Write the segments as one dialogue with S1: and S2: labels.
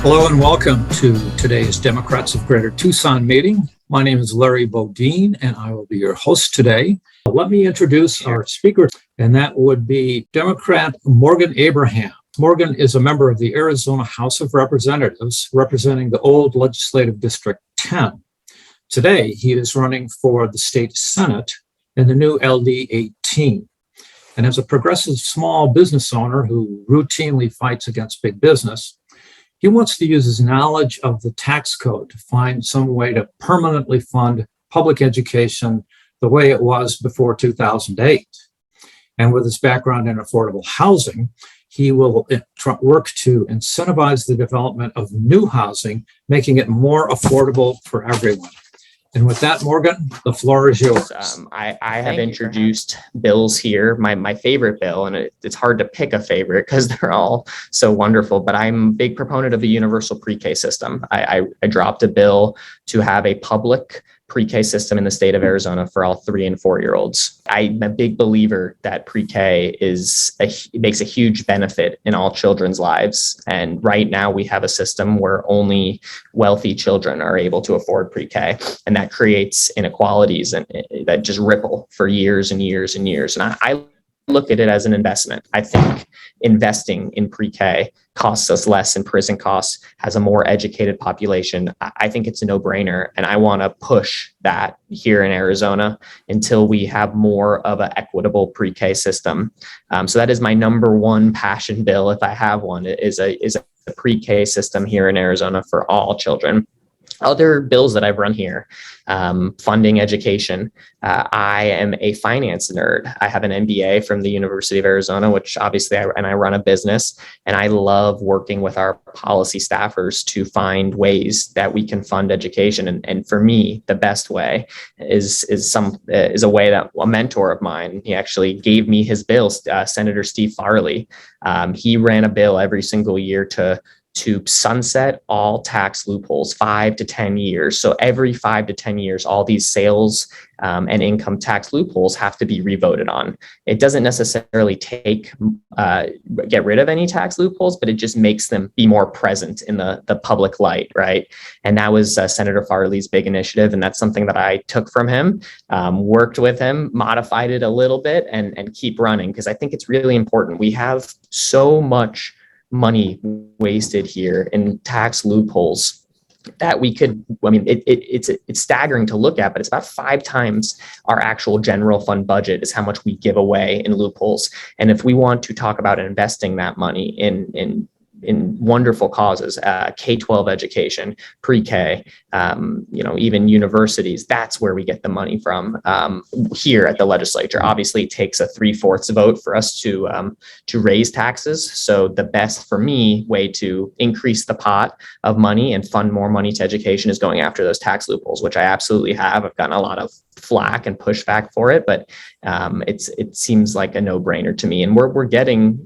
S1: Hello and welcome to today's Democrats of Greater Tucson meeting. My name is Larry Bodine and I will be your host today. Let me introduce our speaker, and that would be Democrat Morgan Abraham. Morgan is a member of the Arizona House of Representatives representing the old Legislative District 10. Today, he is running for the state Senate in the new LD 18. And as a progressive small business owner who routinely fights against big business, he wants to use his knowledge of the tax code to find some way to permanently fund public education the way it was before 2008. And with his background in affordable housing, he will work to incentivize the development of new housing, making it more affordable for everyone. And with that, Morgan, the floor is yours.
S2: I have introduced bills here. My favorite bill, and it's hard to pick a favorite because they're all so wonderful, but I'm a big proponent of the universal pre-K system. I dropped a bill to have a public pre-K system in the state of Arizona for all 3 and 4 year olds. I'm a big believer that pre-K makes a huge benefit in all children's lives. And right now we have a system where only wealthy children are able to afford pre-K. And that creates inequalities and that just ripple for years and years and years. And I look at it as an investment. I think investing in pre-K costs us less in prison costs, has a more educated population. I think it's a no-brainer. And I want to push that here in Arizona until we have more of an equitable pre-K system. So that is my number one passion bill, if I have one, is a pre-K system here in Arizona for all children. Other bills that I've run here, funding education. I am a finance nerd. I have an MBA from the University of Arizona, which obviously I run a business, and I love working with our policy staffers to find ways that we can fund education. And for me, the best way is a way that a mentor of mine, he actually gave me his bill, Senator Steve Farley. He ran a bill every single year to sunset all tax loopholes 5 to 10 years. So every 5 to 10 years, all these sales and income tax loopholes have to be revoted on. It doesn't necessarily get rid of any tax loopholes, but it just makes them be more present in the public light, right? And that was Senator Farley's big initiative. And that's something that I took from him, worked with him, modified it a little bit, and keep running, because I think it's really important. We have so much money wasted here in tax loopholes that we could, it's staggering to look at, but it's about 5 times our actual general fund budget is how much we give away in loopholes. And if we want to talk about investing that money in wonderful causes, K-12 education, pre-K, even universities, that's where we get the money from here at the legislature. Obviously, it takes a 3/4 vote for us to raise taxes. So the best, for me, way to increase the pot of money and fund more money to education is going after those tax loopholes, which I absolutely have. I've gotten a lot of flack and pushback for it, but it seems like a no-brainer to me, and we're getting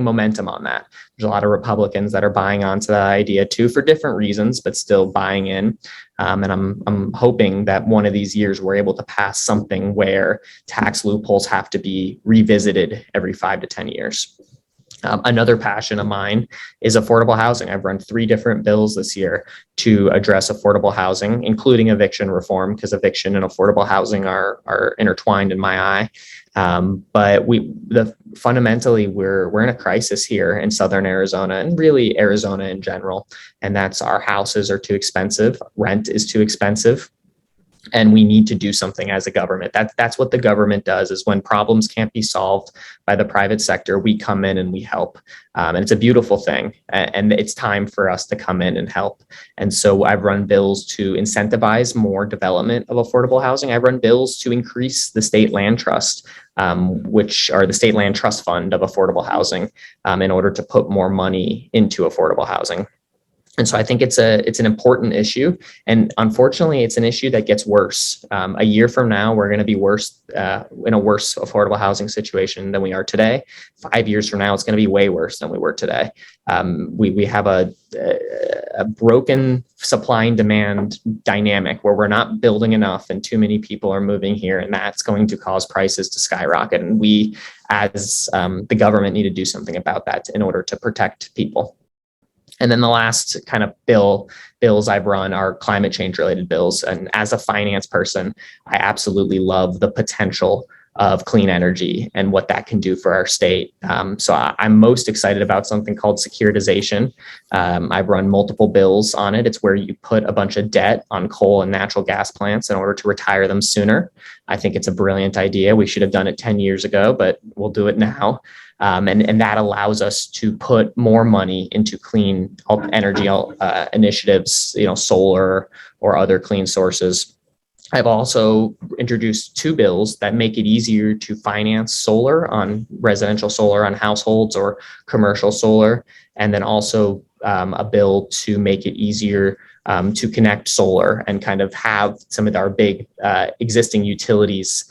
S2: momentum on that. There's a lot of Republicans that are buying onto that idea too, for different reasons, but still buying in. And I'm hoping that one of these years we're able to pass something where tax loopholes have to be revisited every 5 to 10 years. Another passion of mine is affordable housing. I've run 3 different bills this year to address affordable housing, including eviction reform, because eviction and affordable housing are intertwined in my eye. But fundamentally, we're in a crisis here in Southern Arizona, and really Arizona in general. And that's our houses are too expensive. Rent is too expensive. And we need to do something as a government. That's what the government does, is when problems can't be solved by the private sector, we come in and we help. And it's a beautiful thing. And it's time for us to come in and help. And so I've run bills to incentivize more development of affordable housing. I've run bills to increase the state land trust, which are the state land trust fund of affordable housing, in order to put more money into affordable housing. And so I think it's an important issue, and unfortunately, it's an issue that gets worse. A year from now, we're going to be in a worse affordable housing situation than we are today. 5 years from now, it's going to be way worse than we were today. We have a broken supply and demand dynamic where we're not building enough, and too many people are moving here, and that's going to cause prices to skyrocket. And we, as the government, need to do something about that in order to protect people. And then the last kind of bills I've run are climate change related bills. And as a finance person, I absolutely love the potential of clean energy and what that can do for our state. I'm most excited about something called securitization. I've run multiple bills on it. It's where you put a bunch of debt on coal and natural gas plants in order to retire them sooner. I think it's a brilliant idea. We should have done it 10 years ago, but we'll do it now. And that allows us to put more money into clean energy initiatives, solar or other clean sources. I've also introduced 2 bills that make it easier to finance solar on residential solar on households or commercial solar, and then also a bill to make it easier to connect solar and kind of have some of our big existing utilities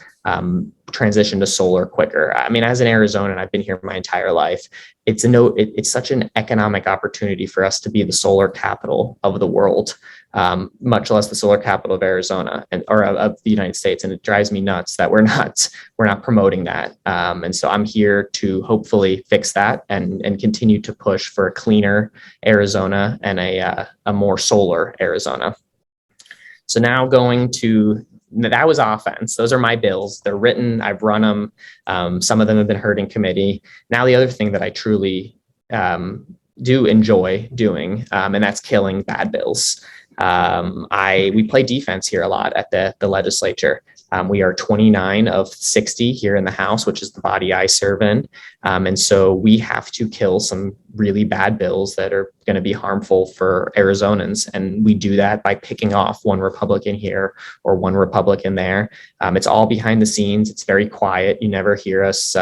S2: transition to solar quicker. I mean, as an Arizonan, I've been here my entire life. It's such an economic opportunity for us to be the solar capital of the world, much less the solar capital of Arizona or of the United States. And it drives me nuts that we're not promoting that. And so I'm here to hopefully fix that and continue to push for a cleaner Arizona and a more solar Arizona. So now that was offense. Those are my bills. They're written. I've run them. Some of them have been heard in committee. Now, the other thing that I truly do enjoy doing, and that's killing bad bills. We play defense here a lot at the legislature. We are 29 of 60 here in the House, which is the body I serve in. And so we have to kill some really bad bills that are going to be harmful for Arizonans. And we do that by picking off one Republican here or one Republican there. It's all behind the scenes. It's very quiet. You never hear us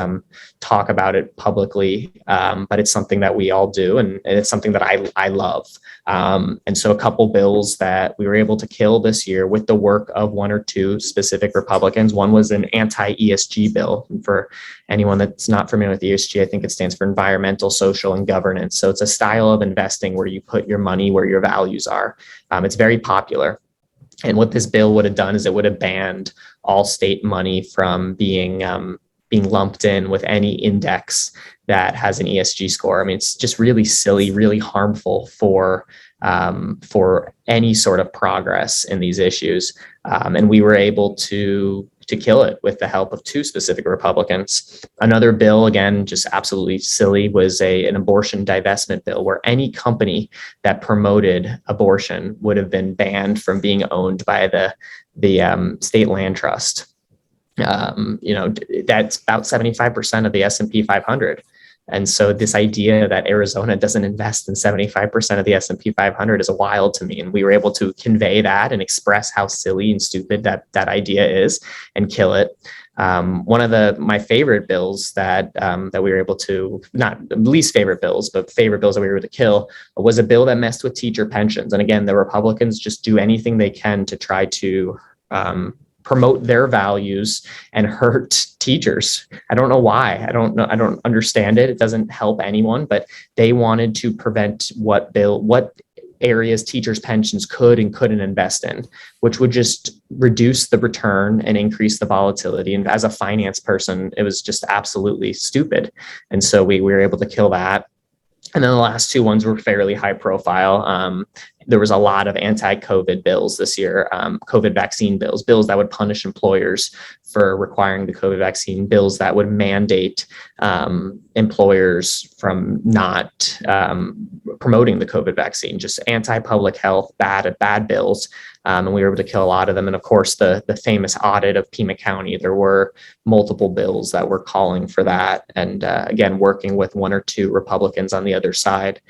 S2: talk about it publicly, but it's something that we all do. And it's something that I love. And so a couple bills that we were able to kill this year with the work of 1 or 2 specific Republicans. One was an anti-ESG bill. And for anyone that's not familiar with ESG, I think it stands for environmental, social, and governance. So it's a style of investing where you put your money where your values are. It's very popular. And what this bill would have done is it would have banned all state money from being lumped in with any index that has an ESG score. I mean, it's just really silly, really harmful for any sort of progress in these issues. And we were able to kill it with the help of 2 specific Republicans. Another bill, again, just absolutely silly, was an abortion divestment bill where any company that promoted abortion would have been banned from being owned by the state land trust. That's about 75% of the S&P 500. And so this idea that Arizona doesn't invest in 75% of the S&P 500 is wild to me. And we were able to convey that and express how silly and stupid that idea is and kill it. One of my favorite bills that we were able to, not least favorite bills, but favorite bills that we were able to kill was a bill that messed with teacher pensions. And again, the Republicans just do anything they can to try to promote their values and hurt teachers. I don't know why. I don't know. I don't understand it. It doesn't help anyone, but they wanted to prevent what areas teachers' pensions could and couldn't invest in, which would just reduce the return and increase the volatility. And as a finance person, it was just absolutely stupid. And so we were able to kill that. And then the last 2 ones were fairly high profile. There was a lot of anti-COVID bills this year, COVID vaccine bills that would punish employers for requiring the COVID vaccine, bills that would mandate employers from not promoting the COVID vaccine, just anti-public health, bad bills. And we were able to kill a lot of them. And of course, the famous audit of Pima County, there were multiple bills that were calling for that. And again, working with 1 or 2 Republicans on the other side,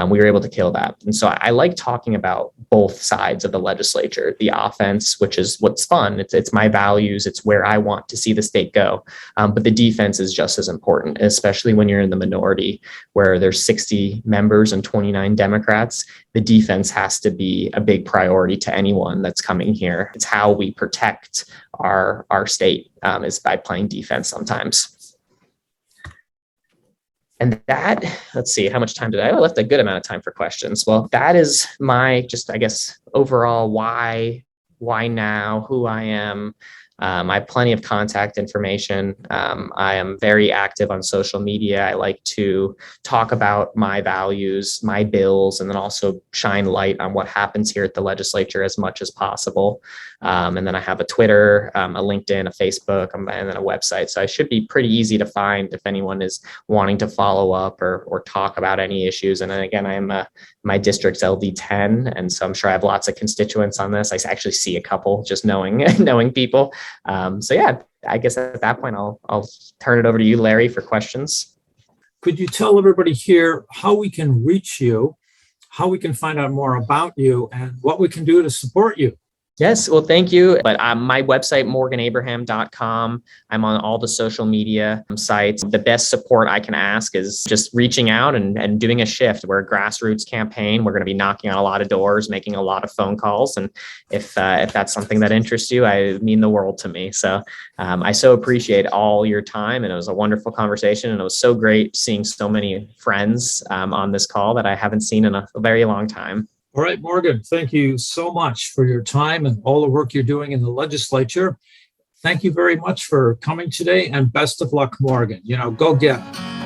S2: we were able to kill that. And so I like talking about both sides of the legislature, the offense, which is what's fun. It's my values. It's where I want to see the state go. But the defense is just as important, especially when you're in the minority where there's 60 members and 29 Democrats. The defense has to be a big priority to anyone that's coming here. It's how we protect our state is by playing defense sometimes. And that, let's see, how much time did I left a good amount of time for questions. Well, that is my, just, I guess, overall why now, who I am. I have plenty of contact information. I am very active on social media. I like to talk about my values, my bills, and then also shine light on what happens here at the legislature as much as possible. And then I have a Twitter, a LinkedIn, a Facebook, and then a website. So I should be pretty easy to find if anyone is wanting to follow up or talk about any issues. And then again, I am my district's LD10, and so I'm sure I have lots of constituents on this. I actually see a couple just knowing knowing people. So yeah, I guess at that point I'll turn it over to you, Larry, for questions.
S1: Could you tell everybody here how we can reach you, how we can find out more about you, and what we can do to support you?
S2: Yes, well, thank you. But my website, morganabraham.com. I'm on all the social media sites. The best support I can ask is just reaching out and doing a shift. We're a grassroots campaign. We're going to be knocking on a lot of doors, making a lot of phone calls. And if that's something that interests you, I mean the world to me. So I so appreciate all your time. And it was a wonderful conversation. And it was so great seeing so many friends on this call that I haven't seen in a very long time.
S1: All right, Morgan, thank you so much for your time and all the work you're doing in the legislature. Thank you very much for coming today, and best of luck, Morgan. Go get it.